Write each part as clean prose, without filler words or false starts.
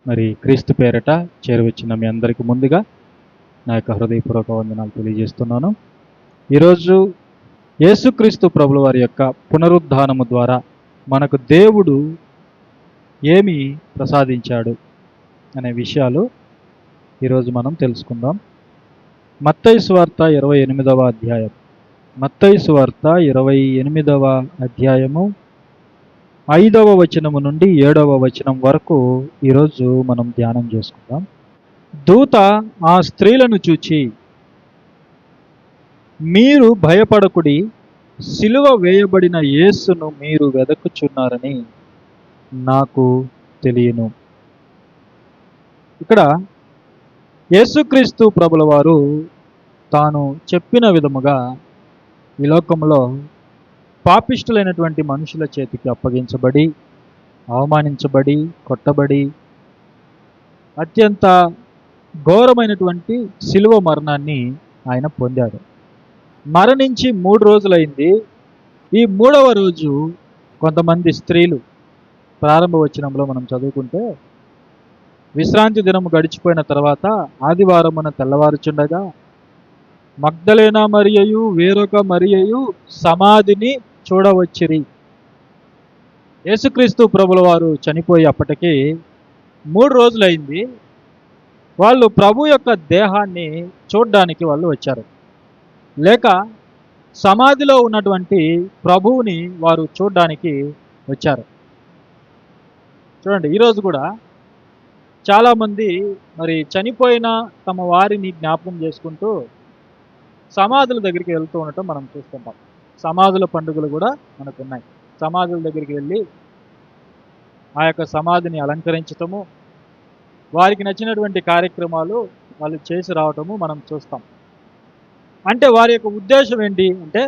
మరి క్రీస్తు పేరట చేరువచ్చిన మీ అందరికీ ముందుగా నా యొక్క హృదయపూర్వక వందనాలు తెలియజేస్తున్నాను. ఈరోజు యేసుక్రీస్తు ప్రభుల వారి యొక్క పునరుద్ధానము ద్వారా మనకు దేవుడు ఏమి ప్రసాదించాడు అనే విషయాలు ఈరోజు మనం తెలుసుకుందాం. మత్తయి సువార్త 28వ అధ్యాయం. మత్తయి సువార్త 28వ అధ్యాయము 5వ వచనము నుండి 7వ వచనం వరకు ఈరోజు మనం ధ్యానం చేసుకుందాం. దూత ఆ స్త్రీలను చూచి, మీరు భయపడకుడి, సిలువ వేయబడిన యేసును మీరు వెదకుచున్నారని నాకు తెలియను. ఇక్కడ యేసుక్రీస్తు ప్రభుల వారు తాను చెప్పిన విధముగా ఈ లోకంలో పాపిష్టులైనటువంటి మనుషుల చేతికి అప్పగించబడి, అవమానించబడి, కొట్టబడి, అత్యంత ఘోరమైనటువంటి శిలువ మరణాన్ని ఆయన పొందాడు. మరణించి 3 రోజులైంది. ఈ 3వ రోజు కొంతమంది స్త్రీలు, ప్రారంభ వచనంలో మనం చదువుకుంటే, విశ్రాంతి దినం గడిచిపోయిన తర్వాత ఆదివారమున తెల్లవారుచుండగా మగ్దలేనా మరియయు వేరొక మరియయు సమాధిని చూడవచ్చిరి. యేసుక్రీస్తు ప్రభుల వారు చనిపోయి అప్పటికి 3 రోజులైంది. వాళ్ళు ప్రభు యొక్క దేహాన్ని చూడడానికి వాళ్ళు వచ్చారు, లేక సమాధిలో ఉన్నటువంటి ప్రభువుని వారు చూడడానికి వచ్చారు. చూడండి, ఈరోజు కూడా చాలామంది మరి చనిపోయిన తమ వారిని జ్ఞాపకం చేసుకుంటూ సమాధుల దగ్గరికి వెళ్తూ ఉండటం మనం చూస్తుంటాం. సమాధుల పండుగలు కూడా మనకు ఉన్నాయి. సమాధుల దగ్గరికి వెళ్ళి ఆ యొక్క సమాధిని అలంకరించటము, వారికి నచ్చినటువంటి కార్యక్రమాలు వాళ్ళు చేసి రావటము మనం చూస్తాం. అంటే వారి యొక్క ఉద్దేశం ఏంటి అంటే,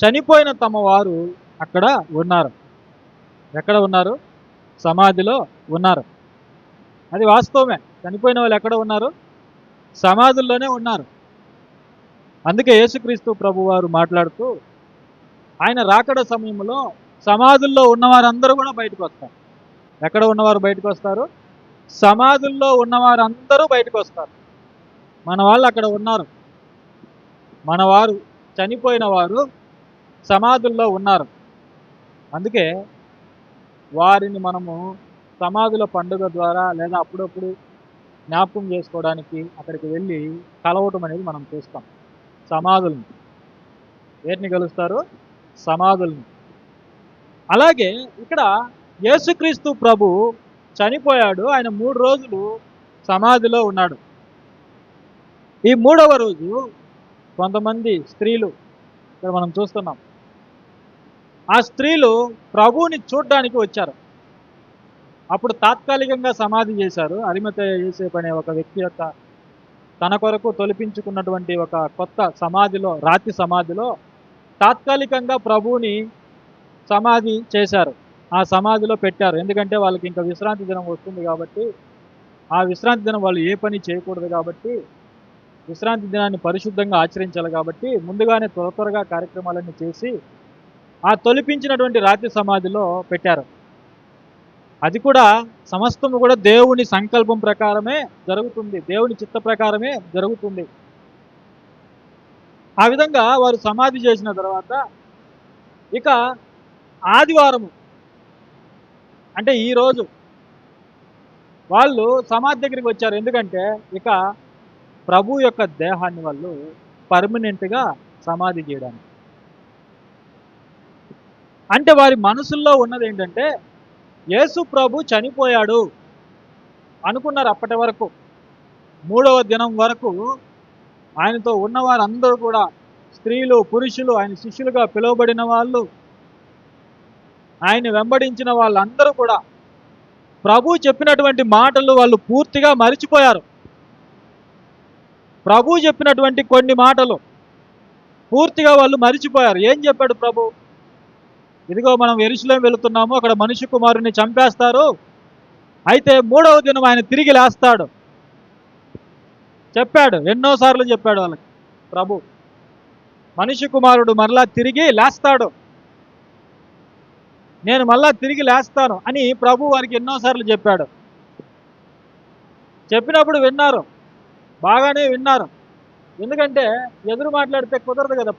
చనిపోయిన తమ వారు అక్కడ ఉన్నారు. ఎక్కడ ఉన్నారు? సమాధిలో ఉన్నారు. అది వాస్తవమే. చనిపోయిన వాళ్ళు ఎక్కడ ఉన్నారు? సమాధుల్లోనే ఉన్నారు. అందుకే యేసుక్రీస్తు ప్రభు వారు మాట్లాడుతూ, ఆయన రాకడ సమయంలో సమాధుల్లో ఉన్నవారందరూ కూడా బయటకు వస్తారు. ఎక్కడ ఉన్నవారు బయటకు వస్తారు? సమాధుల్లో ఉన్నవారందరూ బయటకు వస్తారు. మన వాళ్ళు అక్కడ ఉన్నారు. మన వారు, చనిపోయిన వారు సమాధుల్లో ఉన్నారు. అందుకే వారిని మనము సమాధుల పండుగ ద్వారా లేదా అప్పుడప్పుడు జ్ఞాపకం చేసుకోవడానికి అక్కడికి వెళ్ళి కలవటం అనేది మనం చూస్తాం. సమాధుల్ని, వేటిని కలుస్తారు? సమాధుల్ని. అలాగే ఇక్కడ యేసుక్రీస్తు ప్రభు చనిపోయాడు. ఆయన 3 రోజులు సమాధిలో ఉన్నాడు. ఈ 3వ రోజు కొంతమంది స్త్రీలు ఇక్కడ మనం చూస్తున్నాం. ఆ స్త్రీలు ప్రభువుని చూడడానికి వచ్చారు. అప్పుడు తాత్కాలికంగా సమాధి చేశారు. అరిమతయ యోసేపు అనే ఒక వ్యక్తి యొక్క తన కొరకు తొలిపించుకున్నటువంటి ఒక కొత్త సమాధిలో, రాతి సమాధిలో తాత్కాలికంగా ప్రభువుని సమాధి చేశారు. ఆ సమాధిలో పెట్టారు. ఎందుకంటే వాళ్ళకి ఇంకా విశ్రాంతి దినం వస్తుంది కాబట్టి, ఆ విశ్రాంతి దినం వాళ్ళు ఏ పని చేయకూడదు కాబట్టి, విశ్రాంతి దినాన్ని పరిశుద్ధంగా ఆచరించాలి కాబట్టి ముందుగానే త్వరగా కార్యక్రమాలన్నీ చేసి ఆ తొలిపించినటువంటి రాతి సమాధిలో పెట్టారు. అది కూడా సమస్తము కూడా దేవుని సంకల్పం ప్రకారమే జరుగుతుంది, దేవుని చిత్త ప్రకారమే జరుగుతుంది. ఆ విధంగా వారు సమాధి చేసిన తర్వాత ఇక ఆదివారము అంటే ఈరోజు వాళ్ళు సమాధి దగ్గరికి వచ్చారు. ఎందుకంటే ఇక ప్రభు యొక్క దేహాన్ని వాళ్ళు పర్మనెంట్గా సమాధి చేయడానికి. అంటే వారి మనసుల్లో ఉన్నది ఏంటంటే, యేసు ప్రభు చనిపోయాడు అనుకున్నారు. అప్పటి వరకు 3వ దినం వరకు ఆయనతో ఉన్నవారందరూ కూడా, స్త్రీలు, పురుషులు, ఆయన శిష్యులుగా పిలువబడిన వాళ్ళు, ఆయన వెంబడించిన వాళ్ళందరూ కూడా ప్రభు చెప్పినటువంటి మాటలు వాళ్ళు పూర్తిగా మరిచిపోయారు. ప్రభు చెప్పినటువంటి కొన్ని మాటలు పూర్తిగా వాళ్ళు మరిచిపోయారు. ఏం చెప్పాడు ప్రభు? ఇదిగో మనం యెరూషలేము వెళుతున్నాము, అక్కడ మనుష్య కుమారుని చంపేస్తారు, అయితే 3వ దినం ఆయన తిరిగి లేస్తాడు చెప్పాడు. ఎన్నోసార్లు చెప్పాడు వాళ్ళకి ప్రభు. మనుష్య కుమారుడు మరలా తిరిగి లేస్తాడు, నేను మళ్ళా తిరిగి లేస్తాను అని ప్రభు వారికి ఎన్నోసార్లు చెప్పాడు. చెప్పినప్పుడు విన్నారు, బాగానే విన్నారు. ఎందుకంటే ఎదురు మాట్లాడితే కుదరదు కదా.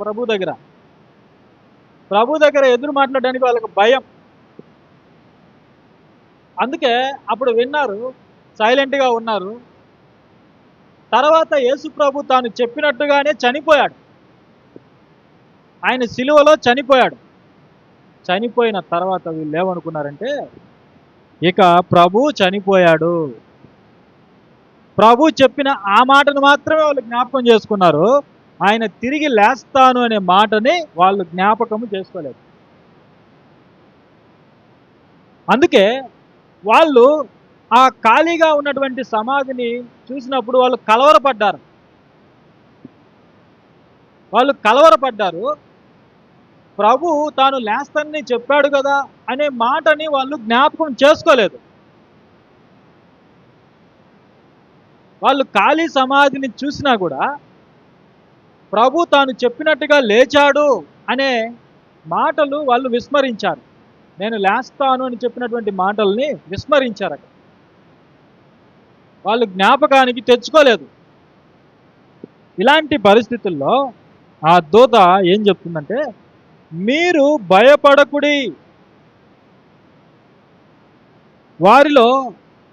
ప్రభు దగ్గర ఎదురు మాట్లాడడానికి వాళ్ళకి భయం. అందుకే అప్పుడు విన్నారు, సైలెంట్గా ఉన్నారు. తర్వాత యేసు ప్రభు తాను చెప్పినట్టుగానే చనిపోయాడు. ఆయన సిలువలో చనిపోయాడు. చనిపోయిన తర్వాత వీళ్ళు ఏమనుకున్నారంటే, ఇక ప్రభు చనిపోయాడు, ప్రభు చెప్పిన ఆ మాటను మాత్రమే వాళ్ళు జ్ఞాపకం చేసుకున్నారు. ఆయన తిరిగి లేస్తాను అనే మాటని వాళ్ళు జ్ఞాపకము చేసుకోలేదు. అందుకే వాళ్ళు ఆ ఖాళీగా ఉన్నటువంటి సమాధిని చూసినప్పుడు వాళ్ళు కలవరపడ్డారు. ప్రభు తాను లేస్తానని చెప్పాడు కదా అనే మాటని వాళ్ళు జ్ఞాపకం చేసుకోలేదు. వాళ్ళు ఖాళీ సమాధిని చూసినా కూడా ప్రభు తాను చెప్పినట్టుగా లేచాడు అనే మాటలు వాళ్ళు విస్మరించారు. నేను లేస్తాను అని చెప్పినటువంటి మాటల్ని విస్మరించారు. అక్కడ వాళ్ళు జ్ఞాపకానికి తెచ్చుకోలేదు. ఇలాంటి పరిస్థితుల్లో ఆ దూత ఏం చెప్తుందంటే, మీరు భయపడకుడి. వారిలో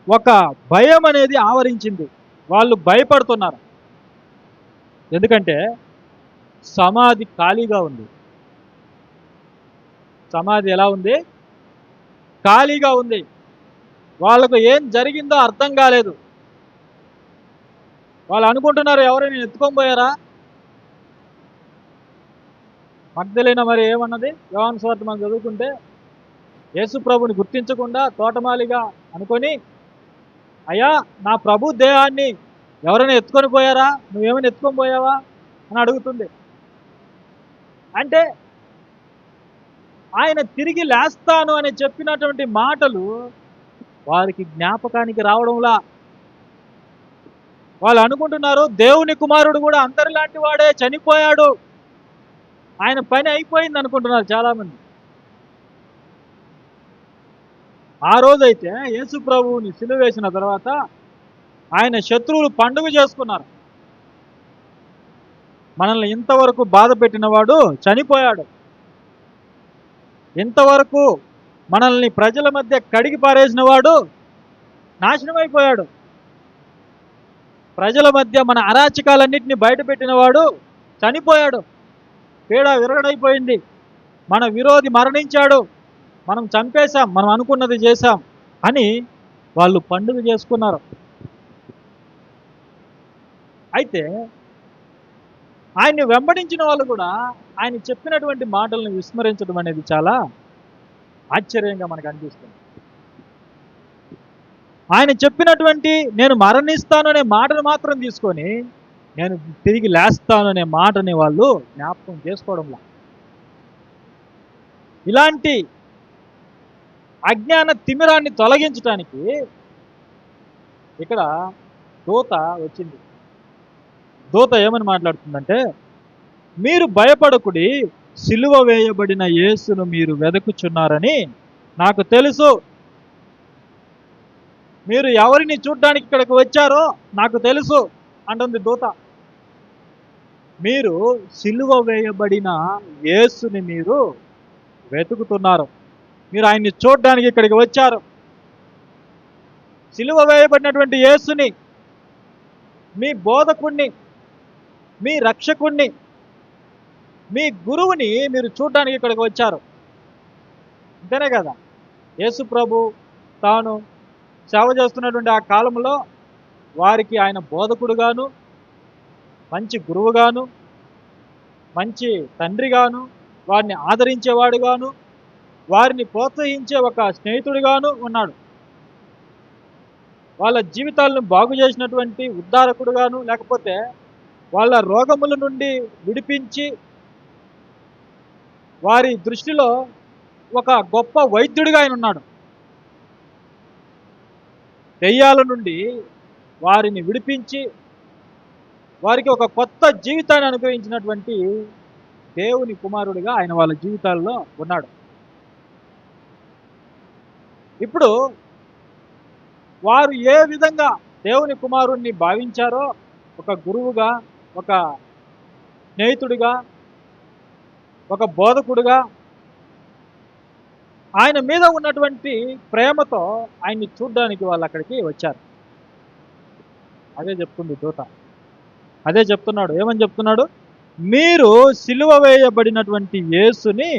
ఒక భయం అనేది ఆవరించింది. వాళ్ళు భయపడుతున్నారు. ఎందుకంటే సమాధి ఖాళీగా ఉంది. సమాధి ఎలా ఉంది? ఖాళీగా ఉంది. వాళ్ళకు ఏం జరిగిందో అర్థం కాలేదు. వాళ్ళు అనుకుంటున్నారు, ఎవరైనా ఎత్తుకొని పోయారా? మగ్దలేన మరి ఏమన్నది? యోహాను సువార్త మనం చదువుకుంటే, యేసు ప్రభుని గుర్తించకుండా తోటమాలిగా అనుకొని, అయ్యా నా ప్రభు దేహాన్ని ఎవరైనా ఎత్తుకొని పోయారా? నువ్వేమైనా ఎత్తుకొని పోయావా అని అడుగుతుంది. అంటే ఆయన తిరిగి లేస్తాను అని చెప్పినటువంటి మాటలు వారికి జ్ఞాపకానికి రావడంలా. వాళ్ళు అనుకుంటున్నారు, దేవుని కుమారుడు కూడా అందరిలాంటి వాడే చనిపోయాడు, ఆయన పని అయిపోయింది అనుకుంటున్నారు చాలామంది. ఆ రోజైతే యేసు ప్రభువుని సిలువ వేసిన తర్వాత ఆయన శత్రువులు పండుగ చేసుకున్నారు. మనల్ని ఇంతవరకు బాధ పెట్టినవాడు చనిపోయాడు. ఇంతవరకు మనల్ని ప్రజల మధ్య కడిగి పారేసిన వాడు నాశనమైపోయాడు. ప్రజల మధ్య మన అరాచకాలన్నింటినీ బయటపెట్టిన వాడు చనిపోయాడు. పీడ విరగడైపోయింది. మన విరోధి మరణించాడు. మనం చంపేశాం, మనం అనుకున్నది చేశాం అని వాళ్ళు పండుగ చేసుకున్నారు. అయితే ఆయన్ని వెంబడించిన వాళ్ళు కూడా ఆయన చెప్పినటువంటి మాటలను విస్మరించడం అనేది చాలా ఆశ్చర్యంగా మనకు అనిపిస్తుంది. ఆయన చెప్పినటువంటి నేను మరణిస్తాను అనే మాటను మాత్రం తీసుకొని నేను తిరిగి లేస్తాను అనే మాటని వాళ్ళు జ్ఞాపకం చేసుకోవడంలా. ఇలాంటి అజ్ఞాన తిమిరాన్ని తొలగించడానికి ఇక్కడ దూత వచ్చింది. దూత ఏమని మాట్లాడుతుందంటే, మీరు భయపడకుడి, సిలువ వేయబడిన యేసును మీరు వెదకుచున్నారని నాకు తెలుసు. మీరు ఎవరిని చూడ్డానికి ఇక్కడికి వచ్చారో నాకు తెలుసు అంటుంది దూత. మీరు సిలువ వేయబడిన యేసుని మీరు వెతుకుతున్నారు. మీరు ఆయన్ని చూడ్డానికి ఇక్కడికి వచ్చారు. సిలువ వేయబడినటువంటి యేసుని, మీ బోధకుణ్ణి, మీ రక్షకుణ్ణి, మీ గురువుని మీరు చూడడానికి ఇక్కడికి వచ్చారు. అంతేనే కదా. యేసు ప్రభు తాను సేవ చేస్తున్నటువంటి ఆ కాలంలో వారికి ఆయన బోధకుడుగాను, మంచి గురువుగాను, మంచి తండ్రిగాను, వారిని ఆదరించేవాడుగాను, వారిని ప్రోత్సహించే ఒక స్నేహితుడిగాను ఉన్నాడు. వాళ్ళ జీవితాలను బాగు చేసినటువంటి ఉద్ధారకుడుగాను, లేకపోతే వాళ్ళ రోగముల నుండి విడిపించి వారి దృష్టిలో ఒక గొప్ప వైద్యుడిగా ఆయన ఉన్నాడు. దెయ్యాల నుండి వారిని విడిపించి వారికి ఒక కొత్త జీవితాన్ని అనుగ్రహించినటువంటి దేవుని కుమారుడిగా ఆయన వాళ్ళ జీవితాల్లో ఉన్నాడు. ఇప్పుడు వారు ఏ విధంగా దేవుని కుమారుణ్ణి భావించారో, ఒక గురువుగా, ఒక స్నేహితుడిగా, ఒక బోధకుడుగా, ఆయన మీద ఉన్నటువంటి ప్రేమతో ఆయన్ని చూడ్డానికి వాళ్ళు అక్కడికి వచ్చారు. అదే చెప్తుంది దూత. అదే చెప్తున్నాడు. ఏమని చెప్తున్నాడు? మీరు సిలువ వేయబడినటువంటి యేసుని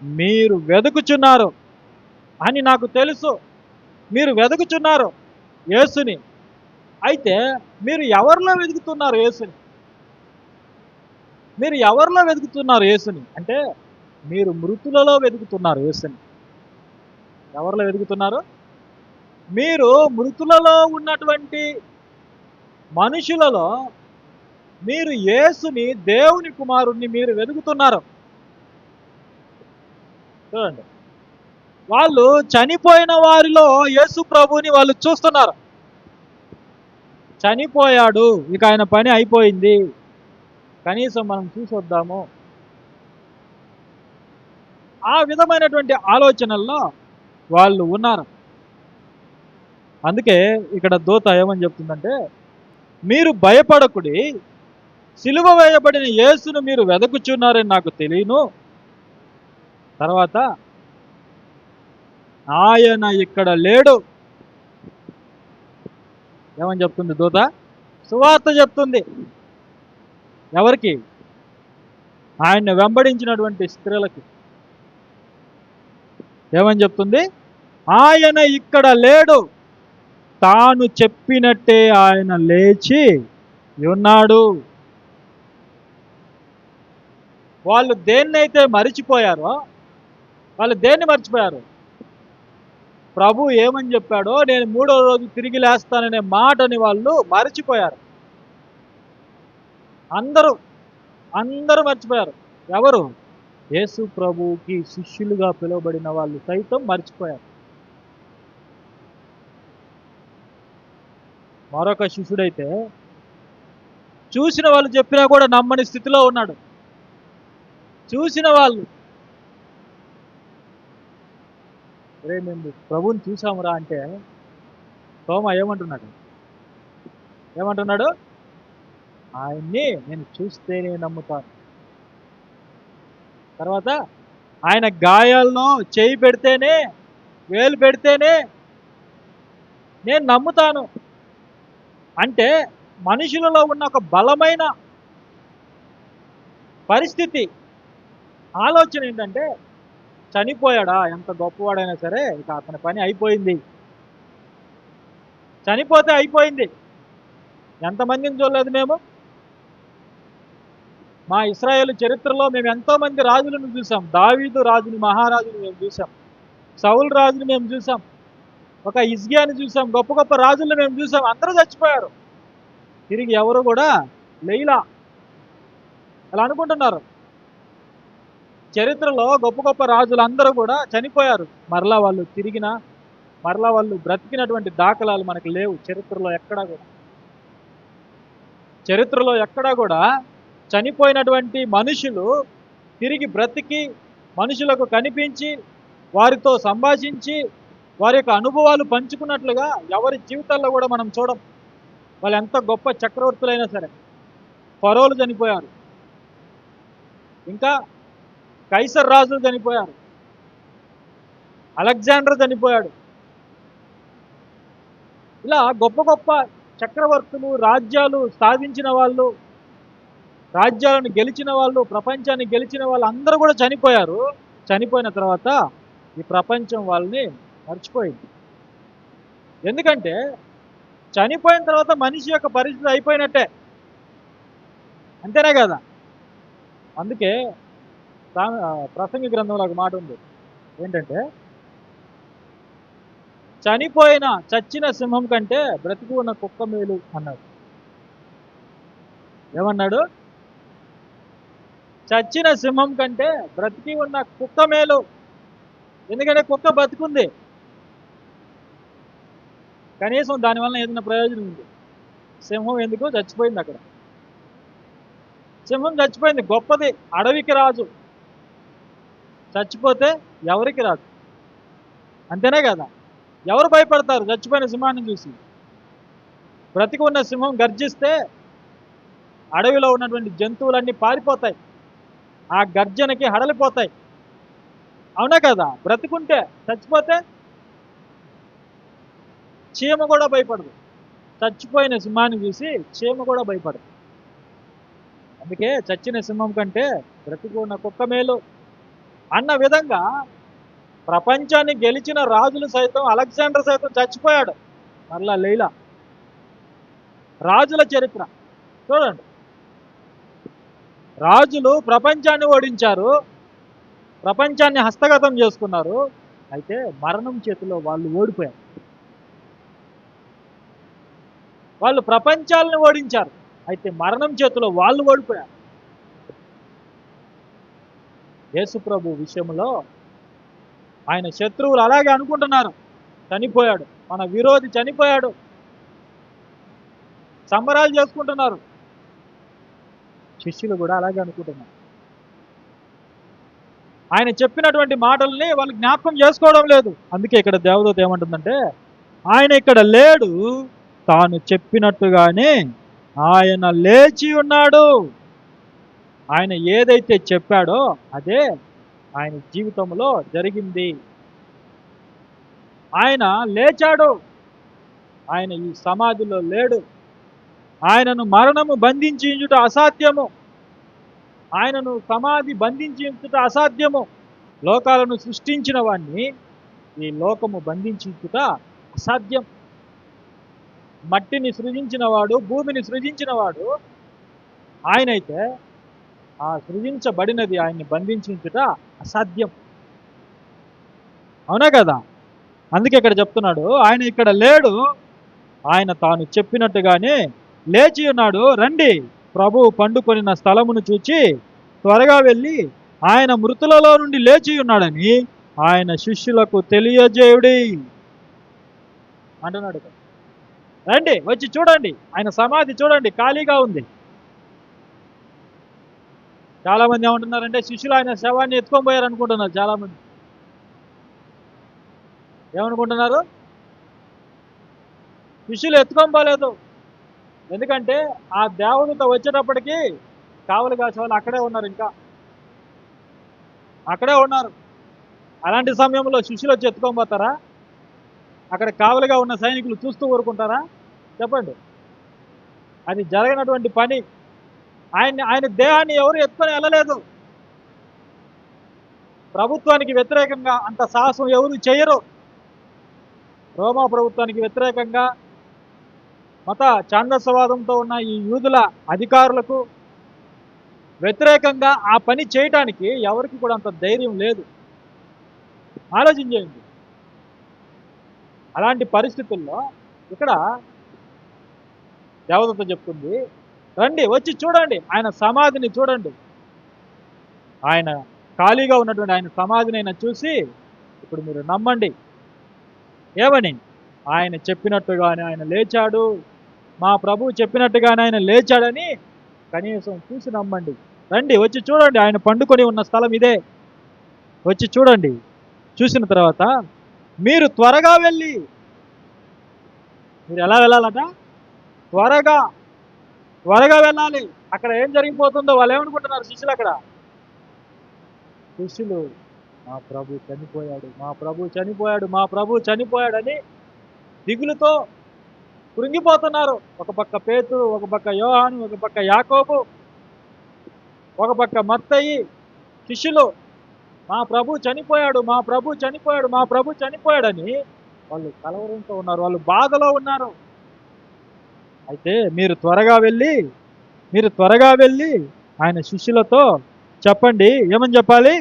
మీరు వెదుకుచున్నారు అని నాకు తెలుసు. మీరు వెదుకుచున్నారు యేసుని. అయితే మీరు ఎవరిలో వెతుకుతున్నారు యేసుని? మీరు ఎవరిలో వెతుకుతున్నారు యేసుని? అంటే మీరు మృతులలో వెతుకుతున్నారు యేసుని. ఎవరిలో వెతుకుతున్నారు? మీరు మృతులలో ఉన్నటువంటి మనుషులలో మీరు యేసుని, దేవుని కుమారుణ్ణి మీరు వెతుకుతున్నారు. చూడండి, వాళ్ళు చనిపోయిన వారిలో యేసు ప్రభుని వాళ్ళు చూస్తున్నారు. చనిపోయాడు, ఇక ఆయన పని అయిపోయింది, కనీసం మనం చూసొద్దాము, ఆ విధమైనటువంటి ఆలోచనల్లో వాళ్ళు ఉన్నారు. అందుకే ఇక్కడ దూత ఏమని చెప్తుందంటే, మీరు భయపడకుడి, సిలువ వేయబడిన యేసును మీరు వెదకుచున్నారని నాకు తెలియను. తర్వాత ఆయన ఇక్కడ లేడు. ఏమని చెప్తుంది దూత? సువార్త చెప్తుంది. ఎవరికి? ఆయన్ని వెంబడించినటువంటి స్త్రీలకి. ఏమని చెప్తుంది? ఆయన ఇక్కడ లేడు, తాను చెప్పినట్టే ఆయన లేచి ఉన్నాడు. వాళ్ళు దేన్నైతే మరిచిపోయారో, వాళ్ళు దేన్ని మర్చిపోయారు? ప్రభు ఏమని చెప్పాడో, నేను 3వ రోజు తిరిగి లేస్తాననే మాటని వాళ్ళు మర్చిపోయారు. అందరూ మర్చిపోయారు. ఎవరు? యేసు ప్రభువుకి శిష్యులుగా పిలువబడిన వాళ్ళు సైతం మర్చిపోయారు. మరొక శిష్యుడైతే చూసిన వాళ్ళు చెప్పినా కూడా నమ్మని స్థితిలో ఉన్నాడు. చూసిన వాళ్ళు, రే మేము ప్రభువుని చూసామురా అంటే, తోమ ఏమంటున్నాడు? ఆయన్ని నేను చూస్తేనే నమ్ముతాను. తర్వాత ఆయన గాయాల్లో చేయి పెడితేనే, వేలు పెడితేనే నేను నమ్ముతాను. అంటే మనుషులలో ఉన్న ఒక బలమైన పరిస్థితి, ఆలోచన ఏంటంటే, చనిపోయాడా, ఎంత గొప్పవాడైనా సరే ఇక అతని పని అయిపోయింది, చనిపోతే అయిపోయింది. ఎంతమందిని చూడలేదు మేము? మా ఇశ్రాయేలు చరిత్రలో మేము ఎంతోమంది రాజులను చూసాం. దావీదు రాజుని, మహారాజుని మేము చూసాం. సౌలు రాజుని మేము చూసాం. ఒక హిజ్కియాని చూసాం. గొప్ప గొప్ప రాజులను మేము చూసాం. అందరూ చచ్చిపోయారు. తిరిగి ఎవరు కూడా లేయిలా. అలా అనుకుంటున్నారు. చరిత్రలో గొప్ప గొప్ప రాజులు అందరూ కూడా చనిపోయారు. మరలా వాళ్ళు బ్రతికినటువంటి దాఖలాలు మనకు లేవు చరిత్రలో ఎక్కడా కూడా చనిపోయినటువంటి మనుషులు తిరిగి బ్రతికి, మనుషులకు కనిపించి, వారితో సంభాషించి, వారి యొక్క అనుభవాలు పంచుకున్నట్లుగా ఎవరి జీవితాల్లో కూడా మనం చూడం. వాళ్ళు ఎంత గొప్ప చక్రవర్తులైనా సరే. ఫరోలు చనిపోయారు, ఇంకా కైసర్ రాజులు చనిపోయారు, అలెగ్జాండర్ చనిపోయాడు. ఇలా గొప్ప గొప్ప చక్రవర్తులు, రాజ్యాలు సాధించిన వాళ్ళు, రాజ్యాలను గెలిచిన వాళ్ళు, ప్రపంచాన్ని గెలిచిన వాళ్ళు అందరూ కూడా చనిపోయారు. చనిపోయిన తర్వాత ఈ ప్రపంచం వాళ్ళని మర్చిపోయింది. ఎందుకంటే చనిపోయిన తర్వాత మనిషి యొక్క పరిస్థితి అయిపోయినట్టే, అంతేనే కదా. అందుకే ప్రసంగి గ్రంథంలో ఒక మాట ఉంది. ఏంటంటే, చచ్చిన సింహం కంటే బ్రతికి ఉన్న కుక్క మేలు అన్నాడు. ఏమన్నాడు? చచ్చిన సింహం కంటే బ్రతికి ఉన్న కుక్క మేలు. ఎందుకంటే కుక్క బతుకుంది, కనీసం దానివల్ల ఏదైనా ప్రయోజనం ఉంది. సింహం ఎందుకు చచ్చిపోయింది? అక్కడ సింహం చచ్చిపోయింది, గొప్పది, అడవికి రాజు. చచ్చిపోతే ఎవరికి రాదు, అంతేనే కదా. ఎవరు భయపడతారు చచ్చిపోయిన సింహాన్ని చూసి? బ్రతికి ఉన్న సింహం గర్జిస్తే అడవిలో ఉన్నటువంటి జంతువులన్నీ పారిపోతాయి, ఆ గర్జనకి హడలిపోతాయి. అవునా కదా? బ్రతికుంటే. చచ్చిపోతే చీమ కూడా భయపడదు. చచ్చిపోయిన సింహాన్ని చూసి చీమ కూడా భయపడదు. అందుకే చచ్చిన సింహం కంటే బ్రతికి ఉన్న కుక్క మేలు అన్న విధంగా ప్రపంచాన్ని గెలిచిన రాజులు సైతం, అలెగ్జాండర్ సైతం చచ్చిపోయాడు. మళ్ళా లైలా రాజుల చరిత్ర చూడండి. రాజులు ప్రపంచాన్ని ఓడించారు, ప్రపంచాన్ని హస్తగతం చేసుకున్నారు. అయితే మరణం చేతిలో వాళ్ళు ఓడిపోయారు. వాళ్ళు ప్రపంచాలను ఓడించారు, అయితే మరణం చేతిలో వాళ్ళు ఓడిపోయారు. యేసుప్రభు విషయంలో ఆయన శత్రువులు అలాగే అనుకుంటున్నారు. చనిపోయాడు, మన విరోధి చనిపోయాడు, సంబరాలు చేసుకుంటున్నారు. శిష్యులు కూడా అలాగే అనుకుంటున్నారు. ఆయన చెప్పినటువంటి మాటల్ని వాళ్ళు జ్ఞాపకం చేసుకోవడం లేదు. అందుకే ఇక్కడ దేవదూత ఏమంటుందంటే, ఆయన ఇక్కడ లేడు, తాను చెప్పినట్టుగానే ఆయన లేచి ఉన్నాడు. ఆయన ఏదైతే చెప్పాడో అదే ఆయన జీవితంలో జరిగింది. ఆయన లేచాడు, ఆయన ఈ సమాధిలో లేడు. ఆయనను మరణము బంధించుట అసాధ్యము, ఆయనను సమాధి బంధించుట అసాధ్యము. లోకాలను సృష్టించిన వాణ్ణి ఈ లోకము బంధించుట అసాధ్యం. మట్టిని సృజించిన వాడు, భూమిని సృజించిన వాడు ఆయనైతే ఆ సృజించబడినది ఆయన్ని బంధించుట అసాధ్యం. అవునా కదా? అందుకే ఇక్కడ చెప్తున్నాడు, ఆయన ఇక్కడ లేడు, ఆయన తాను చెప్పినట్టుగానే లేచి ఉన్నాడు. రండి, ప్రభువు పండుకొనిన స్థలమును చూచి త్వరగా వెళ్ళి ఆయన మృతులలో నుండి లేచి ఉన్నాడని ఆయన శిష్యులకు తెలియజేయుడి అంటున్నాడు. రండి, వచ్చి చూడండి, ఆయన సమాధి చూడండి, ఖాళీగా ఉంది. చాలా మంది ఏమంటున్నారంటే శిష్యులు ఆయన శవాన్ని ఎత్తుకొని పోయారు అనుకుంటున్నారు. చాలా మంది ఏమనుకుంటున్నారు? శిష్యులు ఎత్తుకొని పోలేదు. ఎందుకంటే ఆ దేవదూత వచ్చేటప్పటికి కావలి కాసే వాళ్ళు అక్కడే ఉన్నారు, ఇంకా అక్కడే ఉన్నారు. అలాంటి సమయంలో శిష్యులు వచ్చి ఎత్తుకొని పోతారా? అక్కడ కావలిగా ఉన్న సైనికులు చూస్తూ ఊరుకుంటారా? చెప్పండి. అది జరగనటువంటి పని. ఆయన దేహాన్ని ఎవరు ఎత్తుకొని వెళ్ళలేదు. ప్రభుత్వానికి వ్యతిరేకంగా అంత సాహసం ఎవరు చేయరు. రోమా ప్రభుత్వానికి వ్యతిరేకంగా మత ఛాందసవాదంతో ఉన్న ఈ యూదుల అధికారులకు వ్యతిరేకంగా ఆ పని చేయటానికి ఎవరికి కూడా అంత ధైర్యం లేదు. ఆలోచించేయండి. అలాంటి పరిస్థితుల్లో ఇక్కడ దేవదూత చెప్తుంది, రండి, వచ్చి చూడండి, ఆయన సమాధిని చూడండి. ఆయన ఖాళీగా ఉన్నటువంటి ఆయన సమాధిని అయినా చూసి ఇప్పుడు మీరు నమ్మండి. ఏమని? ఆయన చెప్పినట్టుగానే ఆయన లేచాడు, మా ప్రభువు చెప్పినట్టుగానే ఆయన లేచాడని కనీసం చూసి నమ్మండి. రండి, వచ్చి చూడండి, ఆయన పండుకొని ఉన్న స్థలం ఇదే. వచ్చి చూడండి. చూసిన తర్వాత మీరు త్వరగా వెళ్ళి, మీరు ఎలా వెళ్ళాలట? త్వరగా త్వరగా వెళ్ళాలి. అక్కడ ఏం జరిగిపోతుందో వాళ్ళు ఏమనుకుంటున్నారు శిష్యులు? అక్కడ శిష్యులు మా ప్రభు చనిపోయాడు, మా ప్రభు చనిపోయాడు, మా ప్రభు చనిపోయాడని దిగులుతో కృంగిపోతున్నారు. ఒక పక్క పేతురు, ఒక పక్క యోహాను, ఒక పక్క యాకోబు, ఒక పక్క మత్తయి, శిష్యులు మా ప్రభు చనిపోయాడు, మా ప్రభు చనిపోయాడు, మా ప్రభు చనిపోయాడని వాళ్ళు కలవరంతో ఉన్నారు, వాళ్ళు బాధలో ఉన్నారు. అయితే మీరు త్వరగా వెళ్ళి ఆయన శిష్యులతో చెప్పండి. ఏమని చెప్పాలి?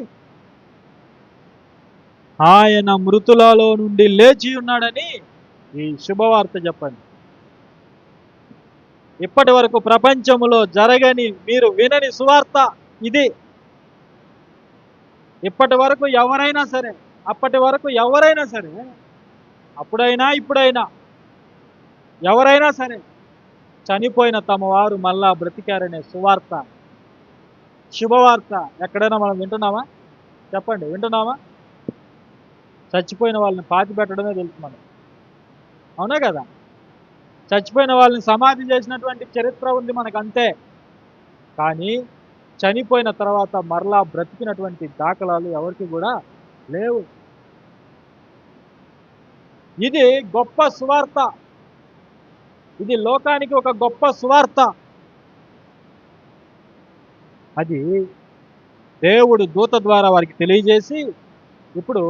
ఆయన మృతులలో నుండి లేచి ఉన్నాడని ఈ శుభవార్త చెప్పండి. ఇప్పటి వరకు ప్రపంచంలో జరగని, మీరు వినని సువార్త ఇది. ఇప్పటి వరకు ఎవరైనా సరే, అప్పటి వరకు ఎవరైనా సరే, అప్పుడైనా ఇప్పుడైనా ఎవరైనా సరే చనిపోయిన తమ వారు మళ్ళా బ్రతికారనే సువార్త, శుభవార్త ఎక్కడైనా మనం వింటున్నామా? చెప్పండి, వింటున్నామా? చచ్చిపోయిన వాళ్ళని పాతి పెట్టడమే తెలుసు మనం. అవునా కదా? చచ్చిపోయిన వాళ్ళని సమాధి చేసినటువంటి చరిత్ర ఉంది మనకు, అంతే. కానీ చనిపోయిన తర్వాత మరలా బ్రతికినటువంటి దాఖలాలు ఎవరికి కూడా లేవు. ఇది గొప్ప సువార్త. ఇది లోకానికి ఒక గొప్ప సువార్త. అది దేవుడు దూత ద్వారా వారికి తెలియజేసి ఇప్పుడు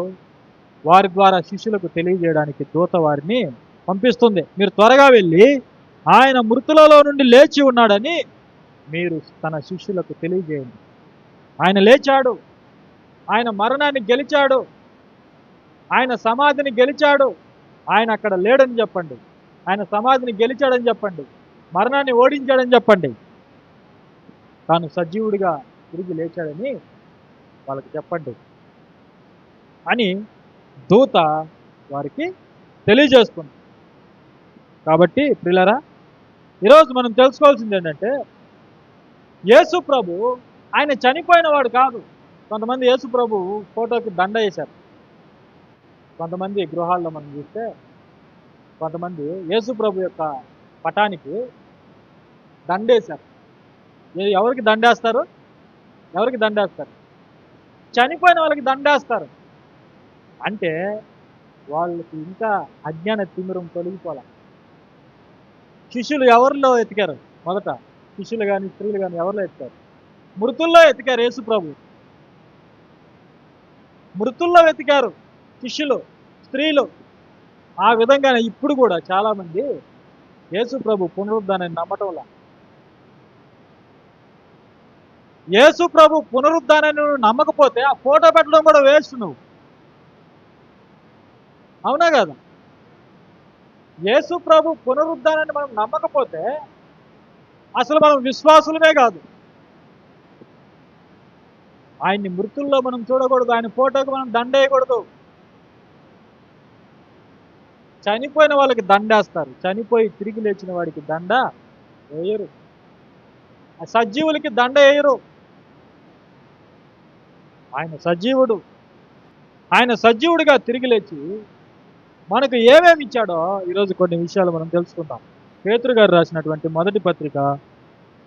వారి ద్వారా శిష్యులకు తెలియజేయడానికి దూత వారిని పంపిస్తుంది. మీరు త్వరగా వెళ్ళి ఆయన మృతులలో నుండి లేచి ఉన్నాడని మీరు తన శిష్యులకు తెలియజేయండి. ఆయన లేచాడు, ఆయన మరణాన్ని గెలిచాడు, ఆయన సమాధిని గెలిచాడు. ఆయన అక్కడ లేడని చెప్పండి, ఆయన సమాధిని గెలిచాడని చెప్పండి, మరణాన్ని ఓడించాడని చెప్పండి, తాను సజీవుడిగా తిరిగి లేచాడని వాళ్ళకి చెప్పండి అని దూత వారికి తెలియజేస్తుంది. కాబట్టి ప్రియులారా, ఈరోజు మనం తెలుసుకోవాల్సింది ఏంటంటే, యేసు ప్రభు ఆయన చనిపోయిన వాడు కాదు. కొంతమంది యేసు ప్రభు ఫోటోకి దండ వేశారు. కొంతమంది గృహాల్లో మనం చూస్తే కొంతమంది యేసు ప్రభు యొక్క పటానికి దండేశారు. ఎవరికి దండేస్తారు? ఎవరికి దండేస్తారు? చనిపోయిన వాళ్ళకి దండేస్తారు. అంటే వాళ్ళకి ఇంకా అజ్ఞాన తిమిరం తొలగిపోలే. శిష్యులు ఎవరిలో ఎతికారు? మొదట శిష్యులు కానీ స్త్రీలు కానీ ఎవరిలో ఎతికారు? మృతుల్లో ఎతికారు. యేసు ప్రభు మృతుల్లో వెతికారు శిష్యులు, స్త్రీలు. ఆ విధంగానే ఇప్పుడు కూడా చాలామంది యేసు ప్రభు పునరుద్ధానాన్ని నమ్మటంలా. యేసు ప్రభు పునరుద్ధానాన్ని నువ్వు నమ్మకపోతే ఆ ఫోటో పెట్టడం కూడా వేస్ట్ నువ్వు. అవునా కదా? యేసు ప్రభు పునరుద్ధానాన్ని మనం నమ్మకపోతే అసలు మనం విశ్వాసులమే కాదు. ఆయన్ని మృతుల్లో మనం చూడకూడదు, ఆయన ఫోటోకి మనం దండేయకూడదు. చనిపోయిన వాళ్ళకి దండేస్తారు, చనిపోయి తిరిగి లేచిన వాడికి దండ వేయరు. సజీవులకి దండ వేయరు. ఆయన సజీవుడు. ఆయన సజీవుడిగా తిరిగి లేచి మనకు ఏమేమి ఇచ్చాడో ఈరోజు కొన్ని విషయాలు మనం తెలుసుకుందాం. పేతురు గారు రాసినటువంటి మొదటి పత్రిక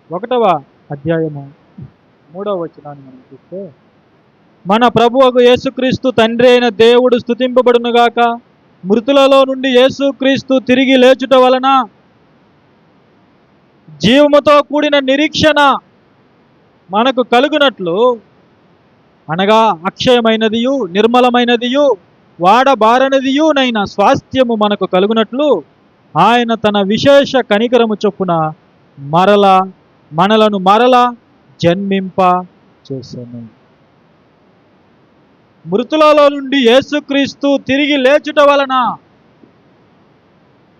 1వ అధ్యాయము 3వ వచనాన్ని మనం చూస్తే, మన ప్రభువుకు యేసుక్రీస్తు తండ్రి అయిన దేవుడు స్తుతింపబడునుగాక. మృతులలో నుండి యేసుక్రీస్తు తిరిగి లేచుట వలన జీవముతో కూడిన నిరీక్షణ మనకు కలుగునట్లు, అనగా అక్షయమైనదియు నిర్మలమైనదియు వాడబారనిదియునైన స్వాస్థ్యము మనకు కలుగునట్లు ఆయన తన విశేష కనికరము చొప్పున మనలను మరల జన్మింప చేశాను. మృతులలో నుండి యేసుక్రీస్తు తిరిగి లేచుట వలన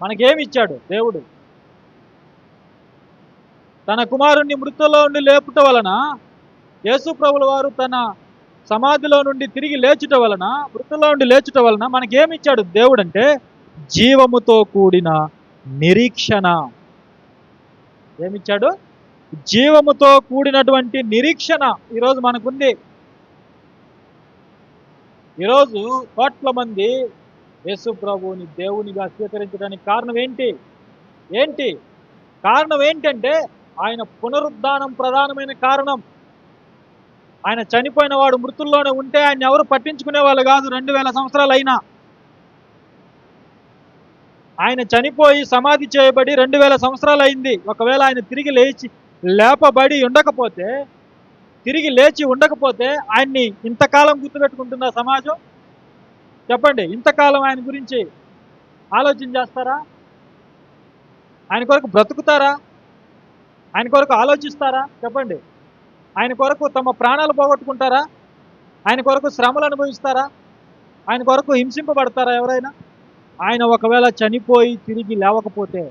మనకేమిచ్చాడు దేవుడు? తన కుమారుణ్ణి మృతుల్లో నుండి లేపుట వలన, యేసు ప్రభుల వారు తన సమాధిలో నుండి తిరిగి లేచుట వలన, మృతుల్లో నుండి లేచుట వలన మనకేమిచ్చాడు దేవుడు అంటే జీవముతో కూడిన నిరీక్షణ. ఏమిచ్చాడు? జీవముతో కూడినటువంటి నిరీక్షణ ఈరోజు మనకుంది. ఈరోజు కోట్ల మంది యేసు ప్రభువుని దేవునిగా స్వీకరించడానికి కారణం ఏంటి? కారణం ఏంటంటే ఆయన పునరుద్ధానం ప్రధానమైన కారణం. ఆయన చనిపోయిన వాడు మృతుల్లోనే ఉంటే ఆయన ఎవరు పట్టించుకునే వాళ్ళు కాదు. 2000 సంవత్సరాలు అయినా ఆయన చనిపోయి సమాధి చేయబడి 2000 సంవత్సరాలు అయింది. ఒకవేళ ఆయన తిరిగి లేచి ఉండకపోతే ఆయన్ని ఇంతకాలం గుర్తుపెట్టుకుంటుందా సమాజం? చెప్పండి. ఇంతకాలం ఆయన గురించి ఆలోచన చేస్తారా? ఆయన కొరకు బ్రతుకుతారా? ఆయన కొరకు ఆలోచిస్తారా? చెప్పండి. ఆయన కొరకు తమ ప్రాణాలు పోగొట్టుకుంటారా? ఆయన కొరకు శ్రమలు అనుభవిస్తారా? ఆయన కొరకు హింసింపబడతారా ఎవరైనా? ఆయన ఒకవేళ చనిపోయి తిరిగి లేవకపోతే,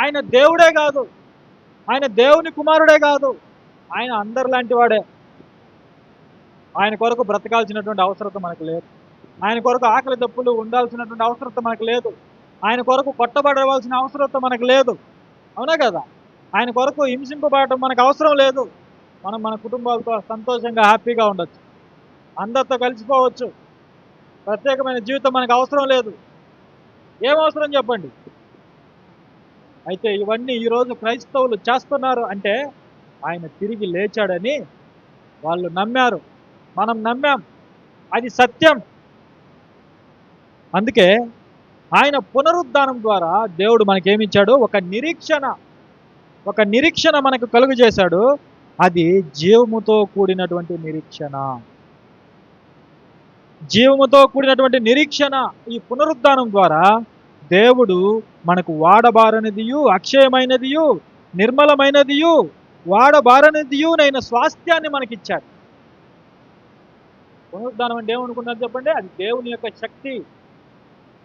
ఆయన దేవుడే కాదు, ఆయన దేవుని కుమారుడే కాదు, ఆయన అందరిలాంటి వాడే. ఆయన కొరకు బ్రతకాల్సినటువంటి అవసరత మనకు లేదు. ఆయన కొరకు ఆకలి దప్పులు ఉండాల్సినటువంటి అవసరత మనకు లేదు. ఆయన కొరకు కొట్టబడవలసిన అవసరత మనకు లేదు. అవునా కదా? ఆయన కొరకు హింసింపబడటం మనకు అవసరం లేదు. మనం మన కుటుంబాలతో సంతోషంగా హ్యాపీగా ఉండొచ్చు, అందరితో కలిసిపోవచ్చు. ప్రత్యేకమైన జీవితం మనకు అవసరం లేదు. ఏం అవసరం చెప్పండి? అయితే ఇవన్నీ ఈరోజు క్రైస్తవులు చేస్తున్నారు అంటే ఆయన తిరిగి లేచాడని వాళ్ళు నమ్మారు, మనం నమ్మాం, అది సత్యం. అందుకే ఆయన పునరుద్ధానం ద్వారా దేవుడు మనకేమిచ్చాడు? ఒక నిరీక్షణ మనకు కలుగు చేశాడు. అది జీవముతో కూడినటువంటి నిరీక్షణ. జీవముతో కూడినటువంటి నిరీక్షణ ఈ పునరుద్ధానం ద్వారా దేవుడు మనకు వాడబారనిదియు, అక్షయమైనదియు, నిర్మలమైనదియు, వాడబారనిదియునైన స్వాస్థ్యాన్ని మనకిచ్చాడు. పునరుద్ధానం అంటే ఏమనుకున్నారు చెప్పండి? అది దేవుని యొక్క శక్తి.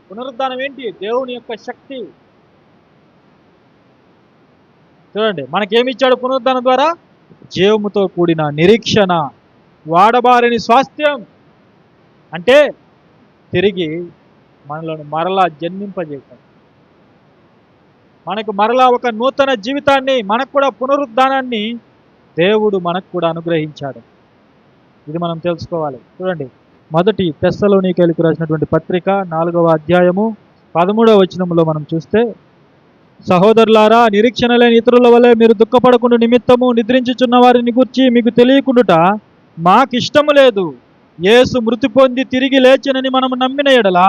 పునరుద్ధానం ఏంటి? దేవుని యొక్క శక్తి. చూడండి, మనకేమిచ్చాడు పునరుద్ధానం ద్వారా? జీవముతో కూడిన నిరీక్షణ, వాడబారని స్వాస్థ్యం. అంటే తిరిగి మనలను మరలా జన్మింపజేశాడు. మనకు మరలా ఒక నూతన జీవితాన్ని, మనకు కూడా పునరుద్ధానాన్ని దేవుడు మనకు కూడా అనుగ్రహించాడు. ఇది మనం తెలుసుకోవాలి. చూడండి, మొదటి తెస్సలోనికైలకు రాసినటువంటి పత్రిక 4వ అధ్యాయము 13వ వచనంలో మనం చూస్తే, సహోదరులారా, నిరీక్షణ లేని ఇతరుల వలె మీరు దుఃఖపడకుండా నిమిత్తము నిద్రించుచున్న వారిని గూర్చి మీకు తెలియకుండుట మాకిష్టము లేదు. యేసు మృతి పొంది తిరిగి లేచినని మనము నమ్మిన ఎడల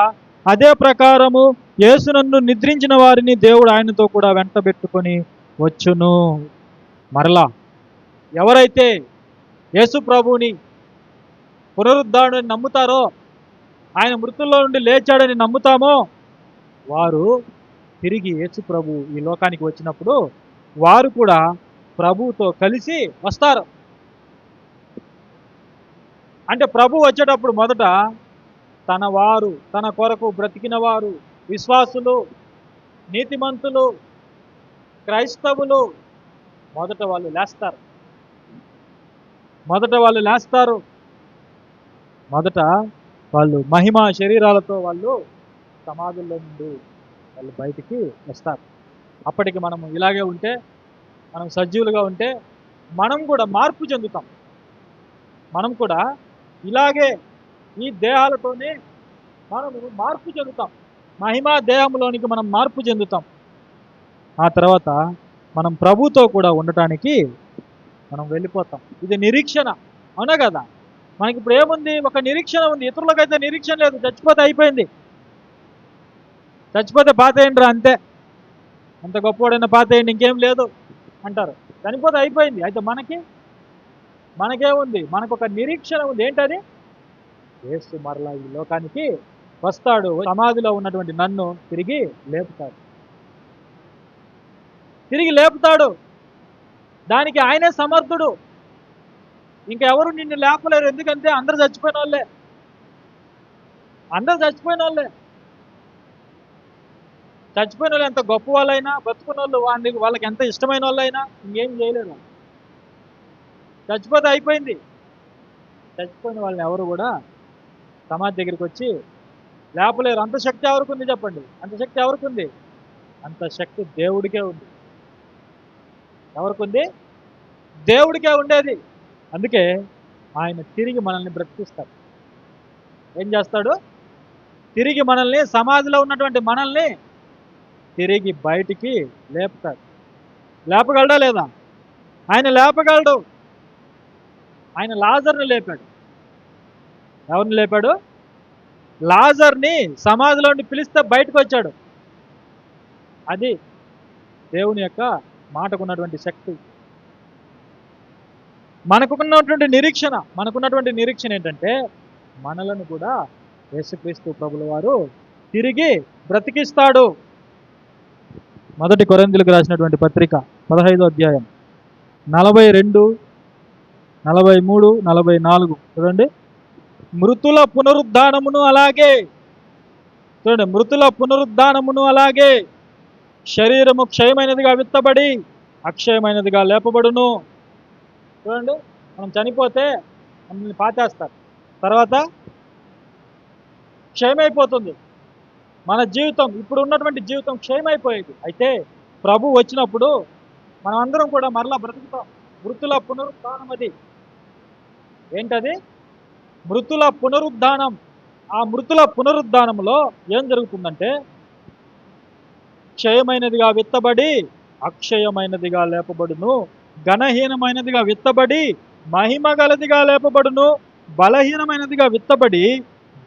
అదే ప్రకారము యేసునందు నిద్రించిన వారిని దేవుడు ఆయనతో కూడా వెంటబెట్టుకొని వచ్చును. మరలా ఎవరైతే యేసు ప్రభువుని పునరుద్ధారణని నమ్ముతారో, ఆయన మృతుల్లో నుండి లేచాడని నమ్ముతామో, వారు తిరిగి యేసు ప్రభు ఈ లోకానికి వచ్చినప్పుడు వారు కూడా ప్రభువుతో కలిసి వస్తారు. అంటే ప్రభు వచ్చేటప్పుడు మొదట తన కొరకు బ్రతికిన వారు, విశ్వాసులు, నీతిమంతులు, క్రైస్తవులు మొదట వాళ్ళు లేస్తారు. మొదట వాళ్ళు మహిమ శరీరాలతో వాళ్ళు సమాధుల్లో నుండి వాళ్ళు బయటికి వస్తారు. అప్పటికి మనము ఇలాగే ఉంటే, మనం సజీవులుగా ఉంటే మనం కూడా మార్పు చెందుతాం. మనం కూడా ఇలాగే ఈ దేహాలతోనే మనము మార్పు చెందుతాం. మహిమా దేహంలోనికి మనం మార్పు చెందుతాం. ఆ తర్వాత మనం ప్రభుతో కూడా ఉండటానికి మనం వెళ్ళిపోతాం. ఇది నిరీక్షణ, అవునా కదా? మనకి ఇప్పుడు ఏముంది? ఒక నిరీక్షణ ఉంది. ఇతరులకైతే నిరీక్షణ లేదు. చచ్చిపోతే అయిపోయింది. చచ్చిపోతే పాతేయండిరా అంతే, అంత గొప్పవాడైనా పాతేయండి, ఇంకేం లేదు అంటారు. చనిపోతే అయిపోయింది. అయితే మనకేముంది? మనకు ఒక నిరీక్షణ ఉంది. ఏంటది? యేసు మరలా ఈ లోకానికి వస్తాడు, సమాధిలో ఉన్నటువంటి నన్ను తిరిగి లేపుతాడు. దానికి ఆయనే సమర్థుడు. ఇంకెవరు నిన్ను లేపలేరు. ఎందుకంటే అందరూ చచ్చిపోయిన వాళ్ళే. చచ్చిపోయిన వాళ్ళు ఎంత గొప్ప వాళ్ళైనా, బతుకున్న వాళ్ళు వాళ్ళకి ఎంత ఇష్టమైన వాళ్ళైనా ఇంకేం చేయలేరు. చచ్చిపోతే అయిపోయింది. చచ్చిపోయిన వాళ్ళని ఎవరు కూడా సమాధి దగ్గరికి వచ్చి లేపలేరు. అంత శక్తి ఎవరికి ఉంది చెప్పండి? అంత శక్తి ఎవరికి ఉంది? అంత శక్తి దేవుడికే ఉంది. ఎవరికి ఉంది? దేవుడికే ఉండేది. అందుకే ఆయన తిరిగి మనల్ని బ్రతికిస్తాడు. ఏం చేస్తాడు? తిరిగి మనల్ని, సమాధిలో ఉన్నటువంటి మనల్ని తిరిగి బయటికి లేపుతాడు. లేపగలడా లేదా? ఆయన లేపగలడు. ఆయన లాజర్ని లేపాడు. ఎవరిని లేపాడు? లాజర్ని సమాధిలోని పిలిస్తే బయటకు వచ్చాడు. అది దేవుని యొక్క మాటకున్నటువంటి శక్తి. మనకున్నటువంటి నిరీక్షణ ఏంటంటే, మనలను కూడా యేసుక్రీస్తు ప్రభుల వారు తిరిగి బ్రతికిస్తాడు. మొదటి కొరింథీయులకు రాసినటువంటి పత్రిక 15వ అధ్యాయం 42, 43, 44 చూడండి. మృతుల పునరుద్ధానమును అలాగే శరీరము క్షయమైనదిగా విత్తబడి అక్షయమైనదిగా లేపబడును. చూడండి, మనం చనిపోతే మనల్ని పాతేస్తారు, తర్వాత క్షయమైపోతుంది మన జీవితం. ఇప్పుడు ఉన్నటువంటి జీవితం క్షయమైపోయేది. అయితే ప్రభు వచ్చినప్పుడు మనం అందరం కూడా మరలా బ్రతుకుతాం. మృతుల పునరుద్ధానం. అది ఏంటది? మృతుల పునరుద్ధానం. ఆ మృతుల పునరుద్ధానంలో ఏం జరుగుతుందంటే, క్షయమైనదిగా విత్తబడి అక్షయమైనదిగా లేపబడును, ఘనహీనమైనదిగా విత్తబడి మహిమ గలదిగా లేపబడును, బలహీనమైనదిగా విత్తబడి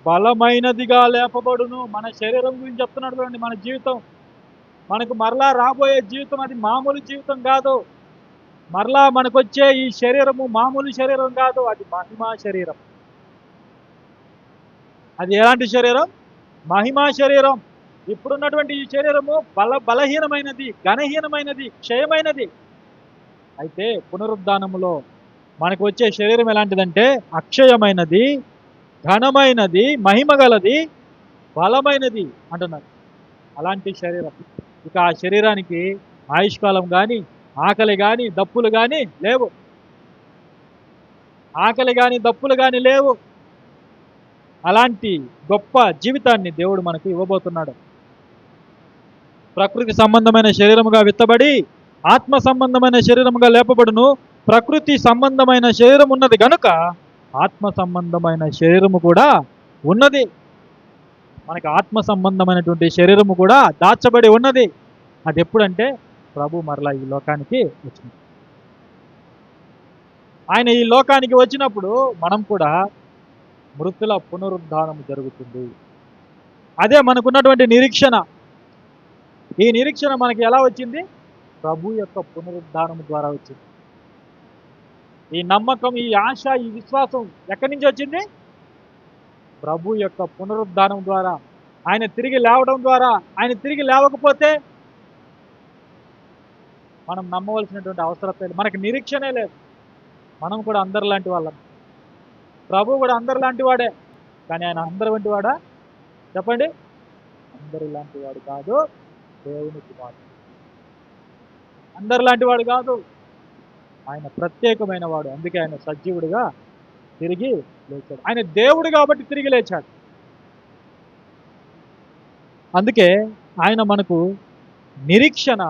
బలమైనదిగా లేపబడును. మన శరీరం గురించి చెప్తున్నాడు చూడండి. మన జీవితం, మనకు మరలా రాబోయే జీవితం అది మామూలు జీవితం కాదు. మరలా మనకొచ్చే ఈ శరీరము మామూలు శరీరం కాదు, అది మహిమా శరీరం. అది ఎలాంటి శరీరం? మహిమా శరీరం. ఇప్పుడున్నటువంటి ఈ శరీరము బలహీనమైనది, ఘనహీనమైనది, క్షయమైనది. అయితే పునరుద్ధానములో మనకు వచ్చే శరీరం ఎలాంటిదంటే అక్షయమైనది, ఘనమైనది, మహిమ గలది, బలమైనది అంటున్నారు. అలాంటి శరీరం. ఇక ఆ శరీరానికి ఆయుష్కాలం కానీ, ఆకలి కానీ, దప్పులు కానీ లేవు. ఆకలి కానీ, దప్పులు కానీ లేవు. అలాంటి గొప్ప జీవితాన్ని దేవుడు మనకు ఇవ్వబోతున్నాడు. ప్రకృతి సంబంధమైన శరీరముగా విత్తబడి ఆత్మ సంబంధమైన శరీరముగా లేపబడును. ప్రకృతి సంబంధమైన శరీరం ఉన్నది గనుక ఆత్మ సంబంధమైన శరీరము కూడా ఉన్నది. మనకి ఆత్మ సంబంధమైనటువంటి శరీరము కూడా దాచబడి ఉన్నది. అది ఎప్పుడంటే ప్రభు మరలా ఈ లోకానికి వచ్చింది. ఆయన ఈ లోకానికి వచ్చినప్పుడు మనం కూడా మృతుల పునరుద్ధానం జరుగుతుంది. అదే మనకున్నటువంటి నిరీక్షణ. ఈ నిరీక్షణ మనకి ఎలా వచ్చింది? ప్రభు యొక్క పునరుద్ధానం ద్వారా వచ్చింది. ఈ నమ్మకం, ఈ ఆశ, ఈ విశ్వాసం ఎక్కడి నుంచి వచ్చింది? ప్రభు యొక్క పునరుద్ధానం ద్వారా. ఆయన తిరిగి లేవడం ద్వారా. ఆయన తిరిగి లేవకపోతే మనం నమ్మవలసినటువంటి అవసరం లేదు. మనకి నిరీక్షణే లేదు. మనం కూడా అందరిలాంటి వాళ్ళం. ప్రభు కూడా అందరిలాంటి వాడే. కానీ ఆయన అందరి వంటి వాడా? చెప్పండి. అందరిలాంటి వాడు కాదు, దేవుని కుమారుడు. అందరిలాంటి వాడు కాదు, ఆయన ప్రత్యేకమైన వాడు. అందుకే ఆయన సజీవుడిగా తిరిగి లేచాడు. ఆయన దేవుడు కాబట్టి తిరిగి లేచాడు. అందుకే ఆయన మనకు నిరీక్షణ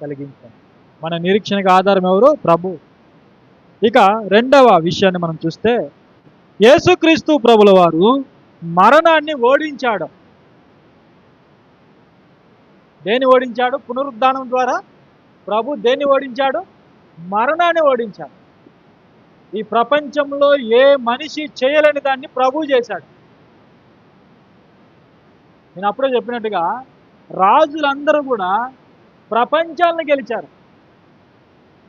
కలిగించాడు. మన నిరీక్షణకు ఆధారం ఎవరు? ప్రభు. ఇక రెండవ విషయాన్ని మనం చూస్తే, యేసుక్రీస్తు ప్రభుల వారు మరణాన్ని ఓడించాడు. దేన్ని ఓడించాడు? పునరుద్ధానం ద్వారా ప్రభు దేన్ని ఓడించాడు? మరణాన్ని ఓడించాడు. ఈ ప్రపంచంలో ఏ మనిషి చేయలేని దాన్ని ప్రభు చేశాడు. నేను అప్పుడే చెప్పినట్టుగా రాజులందరూ కూడా ప్రపంచాలను గెలిచారు.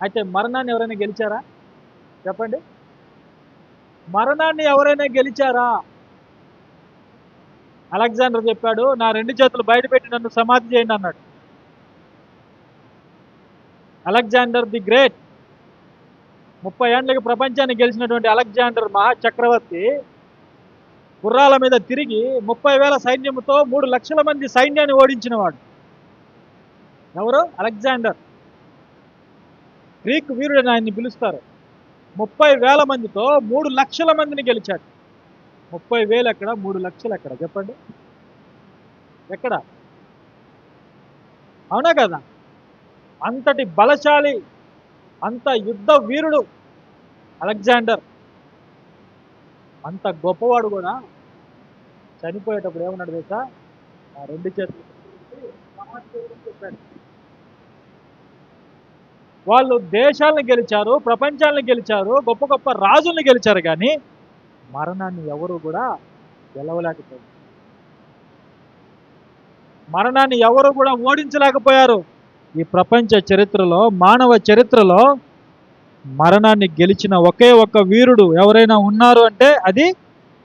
అయితే మరణాన్ని ఎవరైనా గెలిచారా? చెప్పండి. మరణాన్ని ఎవరైనా గెలిచారా? అలెగ్జాండర్ చెప్పాడు, నా 2 చేతులు బయట పెట్టి నన్ను సమాధి చేయండి అన్నాడు. అలెగ్జాండర్ ది గ్రేట్, 30 ఏళ్ళకి ప్రపంచాన్ని గెలిచినటువంటి అలెగ్జాండర్ మహాచక్రవర్తి గుర్రాల మీద తిరిగి 30,000 సైన్యంతో 3 లక్షల మంది సైన్యాన్ని ఓడించినవాడు. ఎవరు? అలెగ్జాండర్. గ్రీక్ వీరుడని ఆయన్ని పిలుస్తారు. 30,000 మందితో 3 లక్షల మందిని గెలిచాడు. 30,000 ఎక్కడ, 3 లక్షలు ఎక్కడ? చెప్పండి. ఎక్కడ? అవునా కదా? అంతటి బలశాలి, అంత యుద్ధ వీరుడు అలెగ్జాండర్. అంత గొప్పవాడు కూడా చనిపోయేటప్పుడు ఏమన్నాడు తెలుసా? ఆ 2 చేతులు చెప్పాడు. వాళ్ళు దేశాలను గెలిచారు, ప్రపంచాలను గెలిచారు, గొప్ప గొప్ప రాజుల్ని గెలిచారు, కానీ మరణాన్ని ఎవరు కూడా గెలవలేకపోయారు. మరణాన్ని ఎవరు కూడా ఓడించలేకపోయారు. ఈ ప్రపంచ చరిత్రలో, మానవ చరిత్రలో మరణాన్ని గెలిచిన ఒకే ఒక్క వీరుడు ఎవరైనా ఉన్నారు అంటే అది